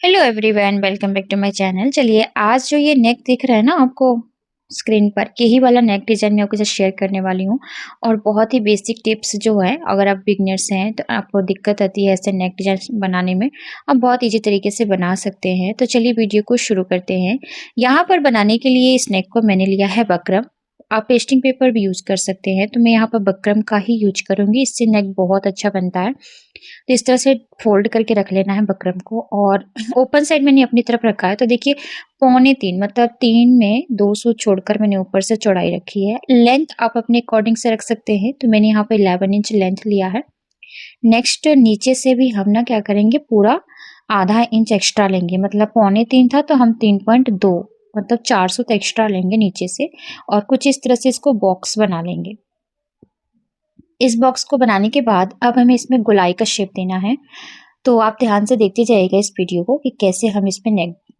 Hello everyone, welcome back to my channel. चलिए आज जो ये नेक दिख रहा है ना आपको स्क्रीन पर, यही वाला नेक डिजाइन मैं आपके साथ शेयर करने वाली हूँ। और बहुत ही बेसिक टिप्स जो है, अगर आप बिगनर्स हैं तो आपको दिक्कत आती है ऐसे नेक डिजाइन बनाने में, आप बहुत इजी तरीके से बना सकते हैं। तो चलिए वीडियो को शुरू करते हैं। यहाँ पर बनाने के लिए इस नेक को मैंने लिया है बकरम। आप पेस्टिंग पेपर भी यूज कर सकते हैं, तो मैं यहाँ पर बकरम का ही यूज करूंगी, इससे नेक बहुत अच्छा बनता है। तो इस तरह से फोल्ड करके रख लेना है बकरम को, और ओपन साइड मैंने अपनी तरफ रखा है। तो देखिए 3.25 मतलब 3 में 200 छोड़कर मैंने ऊपर से चौड़ाई रखी है। लेंथ आप अपने अकॉर्डिंग से रख सकते हैं, तो मैंने यहाँ पे 11 इंच लेंथ लिया है। नेक्स्ट नीचे से भी हम ना क्या करेंगे, पूरा आधा इंच एक्स्ट्रा लेंगे। मतलब 3.25 था तो हम 3.2 मतलब 400 तो एक्स्ट्रा लेंगे नीचे से। और कुछ इस तरह से इसको बॉक्स बना लेंगे। इस बॉक्स को बनाने के बाद अब हमें इसमें गोलाई का शेप देना है। तो आप ध्यान से देखते जाइएगा इस वीडियो को कि कैसे हम इसमें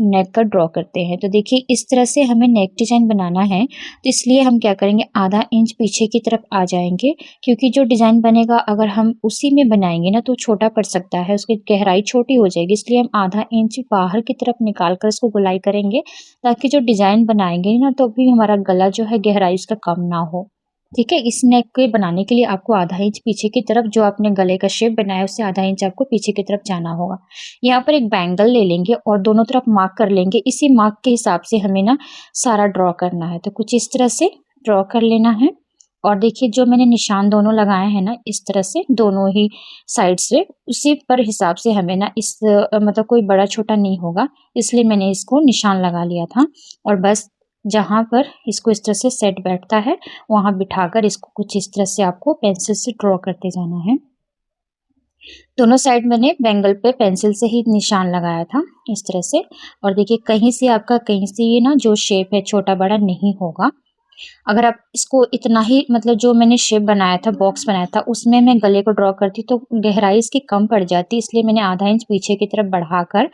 नेक का ड्रॉ करते हैं। तो देखिए इस तरह से हमें नेक डिजाइन बनाना है, तो इसलिए हम क्या करेंगे, आधा इंच पीछे की तरफ आ जाएंगे। क्योंकि जो डिजाइन बनेगा अगर हम उसी में बनाएंगे ना तो छोटा पड़ सकता है, उसकी गहराई छोटी हो जाएगी। इसलिए हम आधा इंच बाहर की तरफ निकाल कर इसको गोलाई करेंगे, ताकि जो डिजाइन बनाएंगे ना तो भी हमारा गला जो है गहराई उसका कम ना हो। ठीक है, इस नेक के बनाने के लिए आपको आधा इंच पीछे की तरफ, जो आपने गले का शेप बनाया उससे आधा इंच आपको पीछे की तरफ जाना होगा। यहाँ पर एक बैंगल ले लेंगे और दोनों तरफ मार्क कर लेंगे। इसी मार्क के हिसाब से हमें ना सारा ड्रॉ करना है। तो कुछ इस तरह से ड्रॉ कर लेना है। और देखिए जो मैंने निशान दोनों लगाए हैं ना, इस तरह से दोनों ही साइड से, उसी पर हिसाब से हमें ना इस मतलब कोई बड़ा छोटा नहीं होगा, इसलिए मैंने इसको निशान लगा लिया था। और बस जहाँ पर इसको इस तरह से सेट बैठता है वहां बिठाकर इसको कुछ इस तरह से आपको पेंसिल से ड्रॉ करते जाना है। दोनों साइड मैंने बैंगल पे पेंसिल से ही निशान लगाया था इस तरह से। और देखिए कहीं से आपका कहीं से ये ना जो शेप है छोटा बड़ा नहीं होगा। अगर आप इसको इतना ही, मतलब जो मैंने शेप बनाया था, बॉक्स बनाया था, उसमें मैं गले को ड्रॉ करती तो गहराई इसकी कम पड़ जाती, इसलिए मैंने आधा इंच पीछे की तरफ बढ़ाकर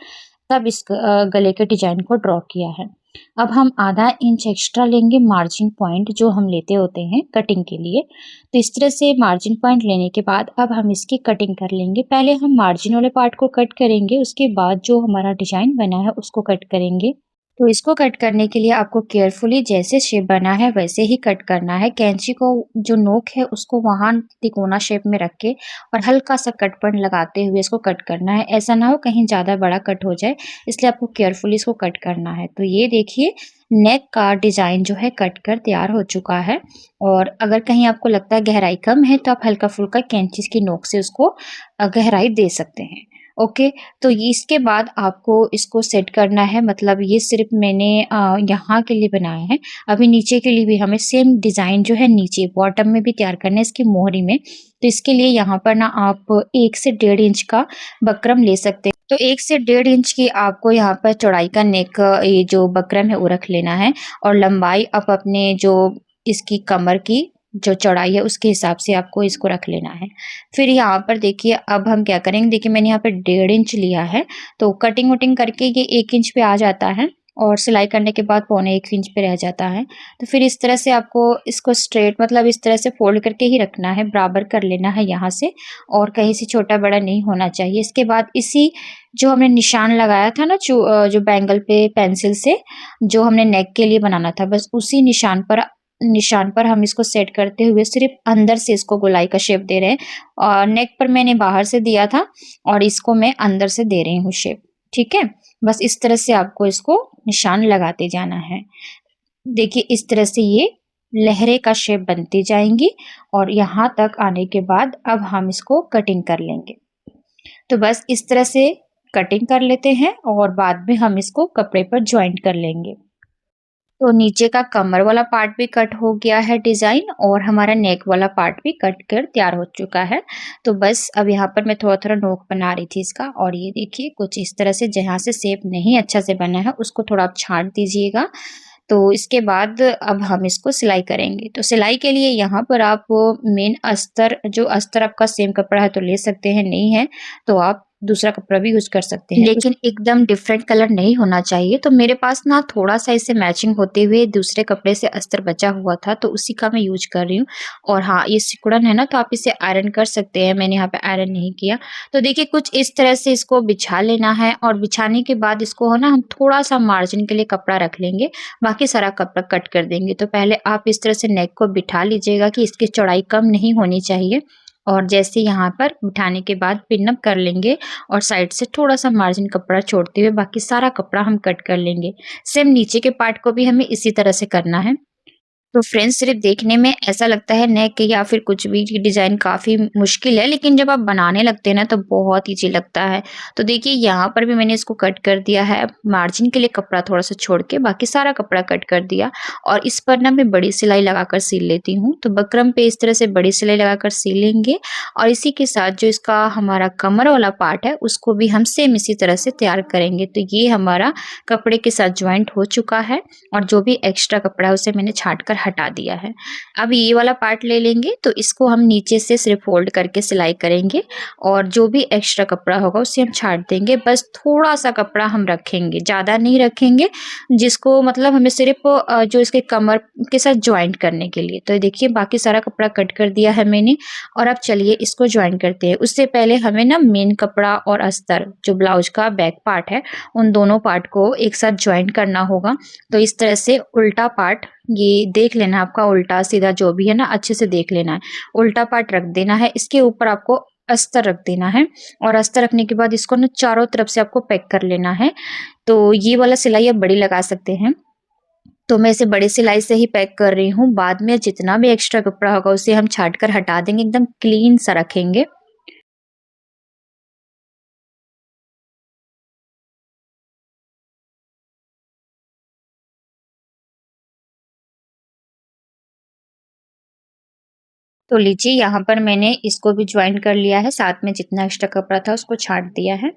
तब इस गले के डिजाइन को ड्रॉ किया है। अब हम आधा इंच एक्स्ट्रा लेंगे मार्जिन पॉइंट, जो हम लेते होते हैं कटिंग के लिए। तो इस तरह से मार्जिन पॉइंट लेने के बाद अब हम इसकी कटिंग कर लेंगे। पहले हम मार्जिन वाले पार्ट को कट करेंगे, उसके बाद जो हमारा डिजाइन बना है उसको कट करेंगे। तो इसको कट करने के लिए आपको केयरफुली जैसे शेप बना है वैसे ही कट करना है। कैंची को जो नोक है उसको वहां तिकोना शेप में रख के और हल्का सा कट पॉइंट लगाते हुए इसको कट करना है। ऐसा ना हो कहीं ज़्यादा बड़ा कट हो जाए, इसलिए आपको केयरफुली इसको कट करना है। तो ये देखिए नेक का डिज़ाइन जो है कट कर तैयार हो चुका है। और अगर कहीं आपको लगता है गहराई कम है तो आप हल्का फुल्का कैंची की नोक से उसको गहराई दे सकते हैं। ओके, तो इसके बाद आपको इसको सेट करना है। मतलब ये सिर्फ मैंने यहाँ के लिए बनाया है। अभी नीचे के लिए भी हमें सेम डिज़ाइन जो है नीचे बॉटम में भी तैयार करना है, इसकी मोहरी में। तो इसके लिए यहाँ पर ना आप 1 से 1.5 इंच का बकरम ले सकते हैं। तो 1 से 1.5 इंच की आपको यहाँ पर चौड़ाई का नेक, ये जो बकरम है वो रख लेना है। और लंबाई आप अपने जो इसकी कमर की जो चौड़ाई है उसके हिसाब से आपको इसको रख लेना है। फिर यहाँ पर देखिए अब हम क्या करेंगे, देखिए मैंने यहाँ पे 1.5 इंच लिया है। तो कटिंग वटिंग करके ये 1 इंच पे आ जाता है, और सिलाई करने के बाद 1.25 इंच पे रह जाता है। तो फिर इस तरह से आपको इसको स्ट्रेट, मतलब इस तरह से फोल्ड करके ही रखना है, बराबर कर लेना है यहाँ से। और कहीं से छोटा बड़ा नहीं होना चाहिए। इसके बाद इसी जो हमने निशान लगाया था ना, जो बैंगल पे पेंसिल से जो हमने नेक के लिए बनाना था, बस उसी निशान पर हम इसको सेट करते हुए सिर्फ अंदर से इसको गोलाई का शेप दे रहे हैं। और नेक पर मैंने बाहर से दिया था और इसको मैं अंदर से दे रही हूँ शेप। ठीक है, बस इस तरह से आपको इसको निशान लगाते जाना है। देखिए इस तरह से ये लहरे का शेप बनती जाएंगी। और यहाँ तक आने के बाद अब हम इसको कटिंग कर लेंगे। तो बस इस तरह से कटिंग कर लेते हैं और बाद में हम इसको कपड़े पर ज्वाइंट कर लेंगे। तो नीचे का कमर वाला पार्ट भी कट हो गया है डिजाइन, और हमारा नेक वाला पार्ट भी कट कर तैयार हो चुका है। तो बस अब यहाँ पर मैं थोड़ा थोड़ा नोक बना रही थी इसका। और ये देखिए कुछ इस तरह से, जहाँ से शेप नहीं अच्छा से बना है उसको थोड़ा आप छांट दीजिएगा। तो इसके बाद अब हम इसको सिलाई करेंगे। तो सिलाई के लिए यहाँ पर आप मेन अस्तर, जो अस्तर आपका सेम कपड़ा है तो ले सकते हैं, नहीं है तो आप दूसरा कपड़ा भी यूज कर सकते हैं, लेकिन एकदम डिफरेंट कलर नहीं होना चाहिए। तो मेरे पास ना थोड़ा सा इससे मैचिंग होते हुए दूसरे कपड़े से अस्तर बचा हुआ था, तो उसी का मैं यूज कर रही हूँ। और हाँ, ये सिकुड़न है ना, तो आप इसे आयरन कर सकते हैं, मैंने यहाँ पे आयरन नहीं किया। तो देखिए कुछ इस तरह से इसको बिछा लेना है, और बिछाने के बाद इसको है ना हम थोड़ा सा मार्जिन के लिए कपड़ा रख लेंगे, बाकी सारा कपड़ा कट कर देंगे। तो पहले आप इस तरह से नेक को बिठा लीजिएगा कि इसकी चौड़ाई कम नहीं होनी चाहिए, और जैसे यहाँ पर बिठाने के बाद पिन अप कर लेंगे, और साइड से थोड़ा सा मार्जिन कपड़ा छोड़ते हुए बाकी सारा कपड़ा हम कट कर लेंगे। सेम नीचे के पार्ट को भी हमें इसी तरह से करना है। तो फ्रेंड्स, सिर्फ देखने में ऐसा लगता है नेक या फिर कुछ भी डिज़ाइन काफ़ी मुश्किल है, लेकिन जब आप बनाने लगते हैं ना तो बहुत ईज़ी लगता है। तो देखिए यहाँ पर भी मैंने इसको कट कर दिया है, मार्जिन के लिए कपड़ा थोड़ा-सा छोड़ के बाकी सारा कपड़ा कट कर दिया, और इस पर ना मैं बड़ी सिलाई लगाकर सिल लेती हूँ। तो बकरम पे इस तरह से बड़ी सिलाई लगाकर सिलेंगे, और इसी के साथ जो इसका हमारा कमर वाला पार्ट है उसको भी हम सेम इसी तरह से तैयार करेंगे। तो ये हमारा कपड़े के साथ जॉइंट हो चुका है, और जो भी एक्स्ट्रा कपड़ा है उसे मैंने छाँट कर हटा दिया है। अब ये वाला पार्ट ले लेंगे, तो इसको हम नीचे से सिर्फ फोल्ड करके सिलाई करेंगे, और जो भी एक्स्ट्रा कपड़ा होगा उसे हम छाँट देंगे। बस थोड़ा-सा कपड़ा हम रखेंगे, ज़्यादा नहीं रखेंगे, जिसको मतलब हमें सिर्फ जो इसके कमर के साथ जॉइंट करने के लिए। तो देखिए बाकी सारा कपड़ा कट कर दिया है मैंने, और अब चलिए इसको जॉइन करते हैं। उससे पहले हमें ना मेन कपड़ा और अस्तर, जो ब्लाउज का बैक पार्ट है, उन दोनों पार्ट को एक साथ जॉइन करना होगा। तो इस तरह से उल्टा पार्ट, ये देख लेना आपका उल्टा सीधा जो भी है ना, अच्छे से देख लेना है। उल्टा पार्ट रख देना है, इसके ऊपर आपको अस्तर रख देना है, और अस्तर रखने के बाद इसको ना चारों तरफ से आपको पैक कर लेना है। तो ये वाला सिलाई आप बड़ी लगा सकते हैं, तो मैं इसे बड़ी सिलाई से ही पैक कर रही हूँ। बाद में जितना भी एक्स्ट्रा कपड़ा होगा उसे हम छाँट कर हटा देंगे, एकदम क्लीन सा रखेंगे। तो लीजिए यहाँ पर मैंने इसको भी जॉइन कर लिया है, साथ में जितना एक्स्ट्रा कपड़ा था उसको छाँट दिया है।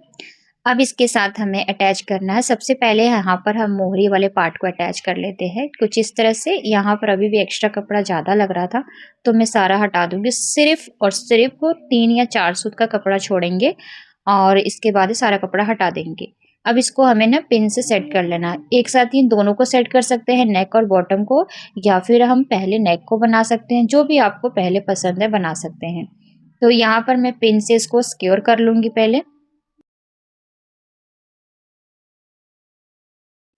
अब इसके साथ हमें अटैच करना है। सबसे पहले यहाँ पर हम मोहरी वाले पार्ट को अटैच कर लेते हैं, कुछ इस तरह से। यहाँ पर अभी भी एक्स्ट्रा कपड़ा ज़्यादा लग रहा था, तो मैं सारा हटा दूँगी। सिर्फ़ और सिर्फ़ 3 या 4 सूत का कपड़ा छोड़ेंगे, और इसके बाद ये सारा कपड़ा हटा देंगे। अब इसको हमें ना पिन से सेट कर लेना है। एक साथ ही दोनों को सेट कर सकते हैं, नेक और बॉटम को, या फिर हम पहले नेक को बना सकते हैं, जो भी आपको पहले पसंद है बना सकते हैं। तो यहाँ पर मैं पिन से इसको सिक्योर कर लूँगी पहले।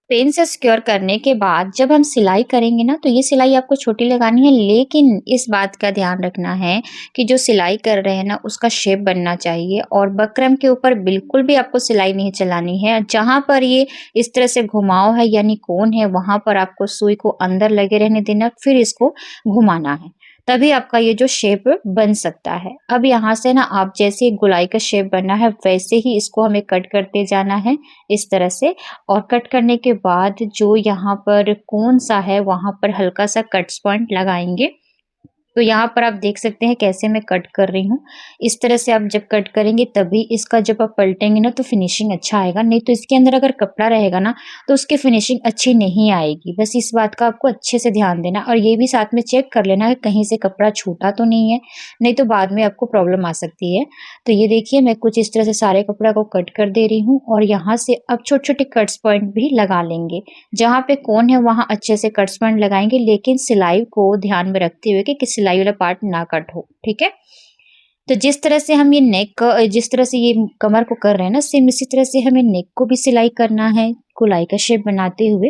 पेन से सिक्योर करने के बाद जब हम सिलाई करेंगे ना, तो ये सिलाई आपको छोटी लगानी है, लेकिन इस बात का ध्यान रखना है कि जो सिलाई कर रहे हैं ना उसका शेप बनना चाहिए, और बकरम के ऊपर बिल्कुल भी आपको सिलाई नहीं चलानी है। जहाँ पर ये इस तरह से घुमाव है यानी कोन है, वहाँ पर आपको सुई को अंदर लगे रहने देना, फिर इसको घुमाना है, तभी आपका ये जो शेप बन सकता है। अब यहाँ से ना आप जैसे गोलाई का शेप बना है वैसे ही इसको हमें कट करते जाना है, इस तरह से। और कट करने के बाद जो यहाँ पर कौन सा है वहाँ पर हल्का सा कट्स पॉइंट लगाएंगे। तो यहाँ पर आप देख सकते हैं कैसे मैं कट कर रही हूँ। इस तरह से आप जब कट करेंगे तभी इसका जब आप पलटेंगे ना तो फिनिशिंग अच्छा आएगा, नहीं तो इसके अंदर अगर कपड़ा रहेगा ना तो उसकी फिनिशिंग अच्छी नहीं आएगी। बस इस बात का आपको अच्छे से ध्यान देना, और ये भी साथ में चेक कर लेना कि कहीं से कपड़ा छूटा तो नहीं है, नहीं तो बाद में आपको प्रॉब्लम आ सकती है। तो ये देखिए मैं कुछ इस तरह से सारे कपड़ा को कट कर दे रही हूँ, और यहाँ से अब छोटे-छोटे कट्स पॉइंट भी लगा लेंगे। जहाँ पे कोन है वहाँ अच्छे से कट्स पॉइंट लगाएंगे, लेकिन सिलाई को ध्यान में रखते हुए कि सिलाई वाला पार्ट ना कट हो, ठीक है। तो जिस तरह से हम ये नेक, जिस तरह से ये कमर को कर रहे हैं ना, सेम इसी तरह से हमें नेक को भी सिलाई करना है, गोलाई का शेप बनाते हुए।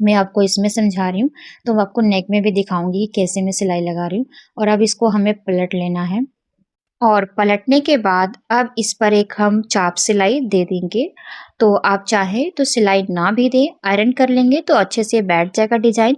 मैं आपको इसमें समझा रही हूँ, तो आपको नेक में भी दिखाऊंगी कि कैसे मैं सिलाई लगा रही हूँ। और अब इसको हमें पलट लेना है, और पलटने के बाद अब इस पर एक हम चाप सिलाई दे देंगे। तो आप चाहें तो सिलाई ना भी दें, आयरन कर लेंगे तो अच्छे से बैठ जाएगा डिजाइन।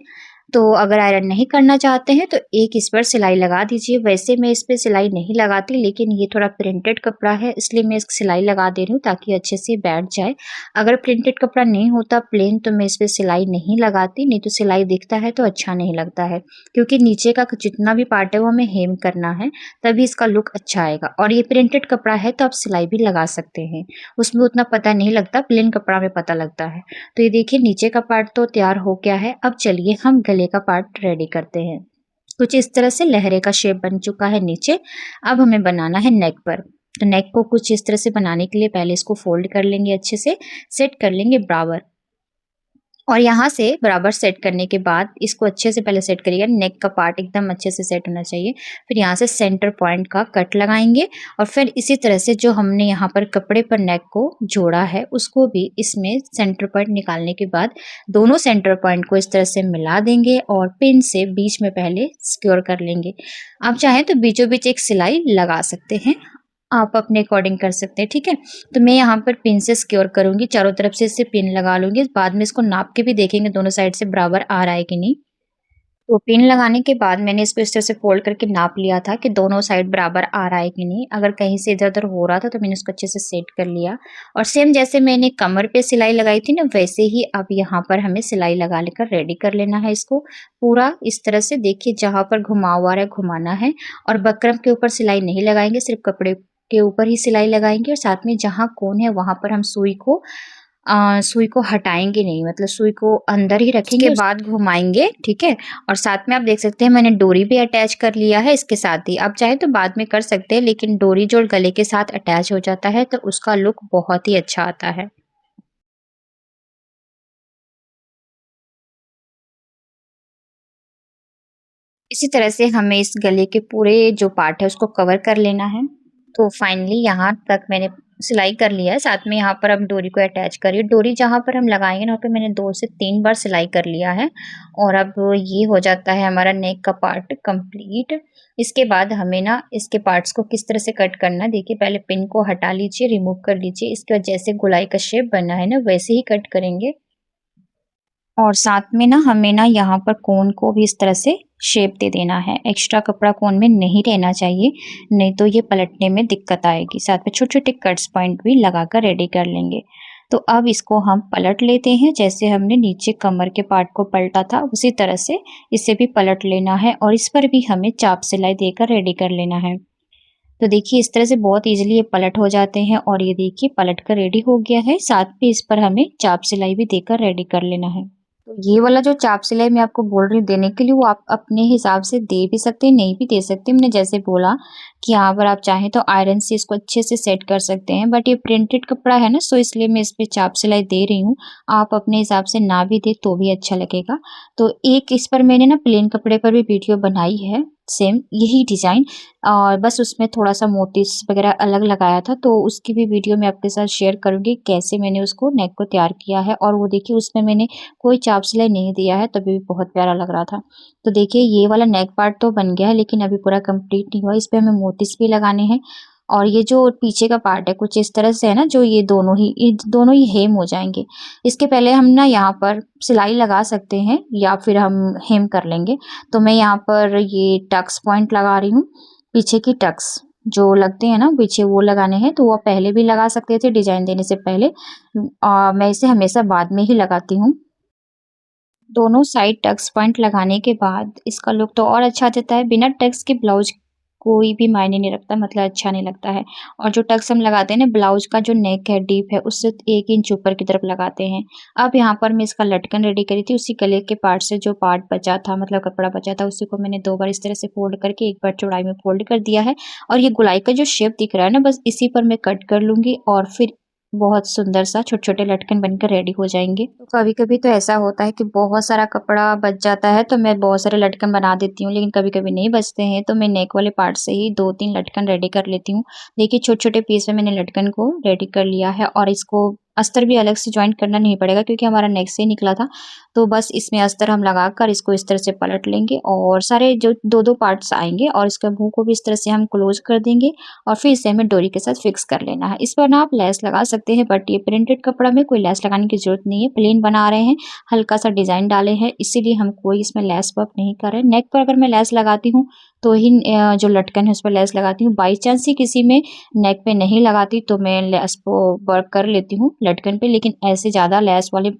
तो अगर आयरन नहीं करना चाहते हैं तो एक इस पर सिलाई लगा दीजिए। वैसे मैं इस पे सिलाई नहीं लगाती, लेकिन ये थोड़ा प्रिंटेड कपड़ा है इसलिए मैं इस सिलाई लगा दे रही हूँ ताकि अच्छे से बैठ जाए। अगर प्रिंटेड कपड़ा नहीं होता प्लेन, तो मैं इस पे सिलाई नहीं लगाती, नहीं तो सिलाई दिखता है तो अच्छा नहीं लगता है, क्योंकि नीचे का जितना भी पार्ट है वो हमें हेम करना है, तभी इसका लुक अच्छा आएगा। और ये प्रिंटेड कपड़ा है तो आप सिलाई भी लगा सकते हैं, उसमें उतना पता नहीं लगता, प्लेन कपड़ा में पता लगता है। तो ये देखिए नीचे का पार्ट तो तैयार हो गया है। अब चलिए हम गले का पार्ट रेडी करते हैं। कुछ इस तरह से लहरे का शेप बन चुका है नीचे। अब हमें बनाना है नेक पर। तो नेक को कुछ इस तरह से बनाने के लिए पहले इसको फोल्ड कर लेंगे, अच्छे से सेट कर लेंगे बराबर। और यहाँ से बराबर सेट करने के बाद इसको अच्छे से पहले सेट करिएगा, नेक का पार्ट एकदम अच्छे से सेट होना चाहिए। फिर यहाँ से सेंटर पॉइंट का कट लगाएंगे और फिर इसी तरह से जो हमने यहाँ पर कपड़े पर नेक को जोड़ा है उसको भी इसमें सेंटर पॉइंट निकालने के बाद दोनों सेंटर पॉइंट को इस तरह से मिला देंगे और पिन से बीच में पहले सिक्योर कर लेंगे। आप चाहें तो बीचों बीच एक सिलाई लगा सकते हैं, आप अपने अकॉर्डिंग कर सकते हैं, ठीक है। तो मैं यहाँ पर पिन से सिक्योर करूंगी, चारों तरफ से इसे पिन लगा लूंगी। बाद में इसको नाप के भी देखेंगे दोनों साइड से बराबर आ रहा है कि नहीं। तो पिन लगाने के बाद मैंने इसको इस तरह से फोल्ड करके नाप लिया था कि दोनों साइड बराबर आ रहा है कि नहीं। अगर कहीं से इधर उधर हो रहा था तो मैंने इसको अच्छे से सेट कर लिया। और सेम जैसे मैंने कमर पे सिलाई लगाई थी ना, वैसे ही अब यहाँ पर हमें सिलाई लगा लेकर रेडी कर लेना है इसको पूरा। इस तरह से देखिए, जहाँ पर घुमाव आ रहा है घुमाना है और बकरम के ऊपर सिलाई नहीं लगाएंगे, सिर्फ कपड़े के ऊपर ही सिलाई लगाएंगे। और साथ में जहाँ कोन है वहां पर हम सुई को हटाएंगे नहीं, मतलब सुई को अंदर ही रखेंगे, बाद घुमाएंगे, ठीक है। और साथ में आप देख सकते हैं मैंने डोरी भी अटैच कर लिया है इसके साथ ही। आप चाहे तो बाद में कर सकते हैं, लेकिन डोरी जो गले के साथ अटैच हो जाता है तो उसका लुक बहुत ही अच्छा आता है। इसी तरह से हमें इस गले के पूरे जो पार्ट है उसको कवर कर लेना है। तो फाइनली यहाँ तक मैंने सिलाई कर लिया है। साथ में यहाँ पर अब डोरी को अटैच करिए। डोरी जहाँ पर हम लगाएंगे ना, वहाँ पे मैंने 2 से 3 बार सिलाई कर लिया है। और अब ये हो जाता है हमारा नेक का पार्ट कंप्लीट। इसके बाद हमें ना इसके पार्ट्स को किस तरह से कट करना है, देखिए पहले पिन को हटा लीजिए, रिमूव कर लीजिए। इसके बाद जैसे गोलाई का शेप बना है ना, वैसे ही कट करेंगे। और साथ में ना हमें ना यहाँ पर कोन को भी इस तरह से शेप दे देना है। एक्स्ट्रा कपड़ा कोन में नहीं रहना चाहिए, नहीं तो ये पलटने में दिक्कत आएगी। साथ में छोटे छोटे कट्स पॉइंट भी लगाकर रेडी कर लेंगे। तो अब इसको हम पलट लेते हैं, जैसे हमने नीचे कमर के पार्ट को पलटा था उसी तरह से इसे भी पलट लेना है। और इस पर भी हमें चाप सिलाई देकर रेडी कर लेना है। तो देखिए इस तरह से बहुत इजीली ये पलट हो जाते हैं। और ये देखिए पलट कर रेडी हो गया है। साथ में इस पर हमें चाप सिलाई भी देकर रेडी कर लेना है। तो ये वाला जो चाप सिलाई मैं आपको बोल रही हूँ देने के लिए, वो आप अपने हिसाब से दे भी सकते हैं, नहीं भी दे सकते। मैंने जैसे बोला कि यहाँ पर आप चाहें तो आयरन से इसको अच्छे से सेट कर सकते हैं, बट ये प्रिंटेड कपड़ा है ना, सो इसलिए मैं इस पे चाप सिलाई दे रही हूँ। आप अपने हिसाब से ना भी दे तो भी अच्छा लगेगा। तो एक इस पर मैंने ना प्लेन कपड़े पर भी वीडियो बनाई है, सेम यही डिज़ाइन, और बस उसमें थोड़ा सा मोतीस वगैरह अलग लगाया था। तो उसकी भी वीडियो मैं आपके साथ शेयर करूँगी, कैसे मैंने उसको नेक को तैयार किया है। और वो देखिए उसमें मैंने कोई चाप सिलाई नहीं दिया है, तभी भी बहुत प्यारा लग रहा था। तो देखिए ये वाला नेक पार्ट तो बन गया है, लेकिन अभी पूरा कंप्लीट नहीं हुआ। इस पे हमें मोतीस भी लगाने हैं। और ये जो पीछे का पार्ट है कुछ इस तरह से है ना, जो ये दोनों ही हेम हो जाएंगे। इसके पहले हम ना यहाँ पर सिलाई लगा सकते हैं या फिर हम हेम कर लेंगे। तो मैं यहाँ पर ये टक्स पॉइंट लगा रही हूँ, पीछे की टक्स जो लगते हैं ना पीछे, वो लगाने हैं। तो वो पहले भी लगा सकते थे डिजाइन देने से पहले, मैं इसे हमेशा बाद में ही लगाती हूँ। दोनों साइड टक्स पॉइंट लगाने के बाद इसका लुक तो और अच्छा आ जाता है। बिना टक्स के ब्लाउज कोई भी मायने नहीं रखता, मतलब अच्छा नहीं लगता है। और जो टक्स हम लगाते हैं ना, ब्लाउज का जो नेक है डीप है उससे 1 इंच ऊपर की तरफ लगाते हैं। अब यहाँ पर मैं इसका लटकन रेडी करी थी, उसी गले के पार्ट से जो पार्ट बचा था, मतलब कपड़ा बचा था, उसी को मैंने 2 बार इस तरह से फोल्ड करके 1 बार चौड़ाई में फोल्ड कर दिया है। और ये गोलाई का जो शेप दिख रहा है ना, बस इसी पर मैं कट कर लूंगी और फिर बहुत सुंदर सा छोटे-छोटे लटकन बनकर रेडी हो जाएँगे। तो कभी-कभी तो ऐसा होता है कि बहुत सारा कपड़ा बच जाता है, तो मैं बहुत सारे लटकन बना देती हूँ, लेकिन कभी-कभी नहीं बचते हैं, तो मैं नेक वाले पार्ट से ही 2-3 लटकन रेडी कर लेती हूँ। देखिए छोटे-छोटे पीस में मैंने लटकन को रेडी कर लिया है। और इसको अस्तर भी अलग से जॉइंट करना नहीं पड़ेगा, क्योंकि हमारा नेक से ही निकला था। तो बस इसमें अस्तर हम लगाकर इसको इस तरह से पलट लेंगे और सारे जो 2-2 पार्ट्स आएँगे, और इसका मुँह को भी इस तरह से हम क्लोज कर देंगे। और फिर इसे हमें डोरी के साथ फिक्स कर लेना है। इस पर ना आप लेस लगा सकते हैं, बट ये प्रिंटेड कपड़ा में कोई लेस लगाने की जरूरत नहीं है। प्लेन बना रहे हैं, हल्का सा डिजाइन डाले हैं, इसीलिए हम कोई इसमें लेस वर्क नहीं कर रहे हैं। नेक पर अगर मैं लेस लगाती हूँ तो ही जो लटकन है उस पर लेस लगाती हूँ। बाई चांस ही किसी में नेक पे नहीं लगाती तो मैं लेस को वर्क कर लेती हूँ लटकन पे, लेकिन ऐसे ज़्यादा लेस वाले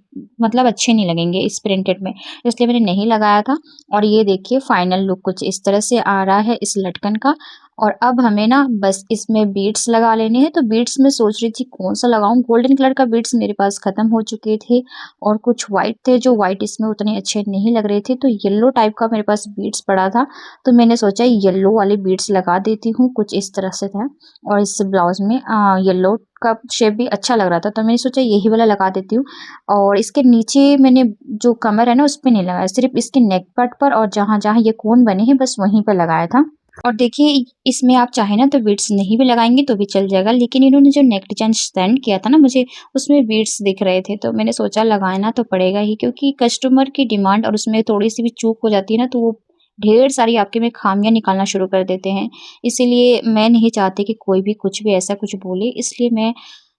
मतलब अच्छे नहीं लगेंगे इस प्रिंटेड में, इसलिए मैंने नहीं लगाया था। और ये देखिए फाइनल लुक कुछ इस तरह से आ रहा है इस लटकन का। और अब हमें ना बस इसमें बीड्स लगा लेने हैं। तो बीड्स मैं सोच रही थी कौन सा लगाऊं। गोल्डन कलर का बीड्स मेरे पास खत्म हो चुके थे और कुछ वाइट थे जो वाइट इसमें उतने अच्छे नहीं लग रहे थे। तो येलो टाइप का मेरे पास बीड्स पड़ा था, तो मैंने सोचा येलो वाले बीड्स लगा देती हूँ। कुछ इस तरह से था और इस ब्लाउज में येलो का शेप भी अच्छा लग रहा था, तो मैंने सोचा यही वाला लगा देती हूँ। और इसके नीचे मैंने जो कमर है ना उस पे नहीं लगाया, सिर्फ इसके नेक पार्ट पर और जहाँ जहाँ ये कोन बने हैं बस वहीं पर लगाया था। और देखिए इसमें आप चाहे ना तो बीड्स नहीं भी लगाएंगे तो भी चल जाएगा, लेकिन इन्होंने जो नेक डिजाइन सेंड किया था ना मुझे, उसमें बीड्स दिख रहे थे, तो मैंने सोचा लगाना तो पड़ेगा ही, क्योंकि कस्टमर की डिमांड और उसमें थोड़ी सी भी चूक हो जाती है ना तो वो ढेर सारी आपके में खामियां निकालना शुरू कर देते हैं। इसीलिए मैं नहीं चाहती कि कोई भी कुछ भी ऐसा कुछ बोले, इसलिए मैं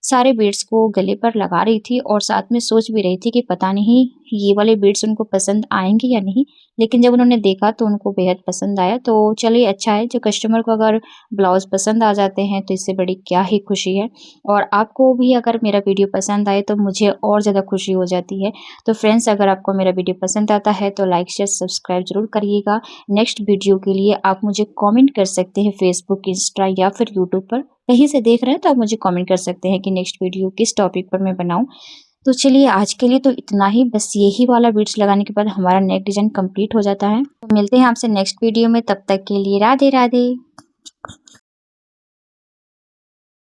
सारे बीड्स को गले पर लगा रही थी और साथ में सोच भी रही थी कि पता नहीं ये वाले बीड्स उनको पसंद आएंगे या नहीं। लेकिन जब उन्होंने देखा तो उनको बेहद पसंद आया। तो चलिए अच्छा है, जो कस्टमर को अगर ब्लाउज पसंद आ जाते हैं तो इससे बड़ी क्या ही खुशी है। और आपको भी अगर मेरा वीडियो पसंद आए तो मुझे और ज़्यादा खुशी हो जाती है। तो फ्रेंड्स, अगर आपको मेरा वीडियो पसंद आता है तो लाइक शेयर सब्सक्राइब जरूर करिएगा। नेक्स्ट वीडियो के लिए आप मुझे कॉमेंट कर सकते हैं फेसबुक, इंस्टा या फिर यूट्यूब पर, कहीं से देख रहे हैं तो आप मुझे कमेंट कर सकते हैं कि नेक्स्ट वीडियो किस टॉपिक पर मैं बनाऊं। तो चलिए आज के लिए तो इतना ही, बस यही वाला बीड्स लगाने के बाद हमारा नेक डिजाइन कंप्लीट हो जाता है। तो मिलते हैं आपसे नेक्स्ट वीडियो में, तब तक के लिए राधे राधे।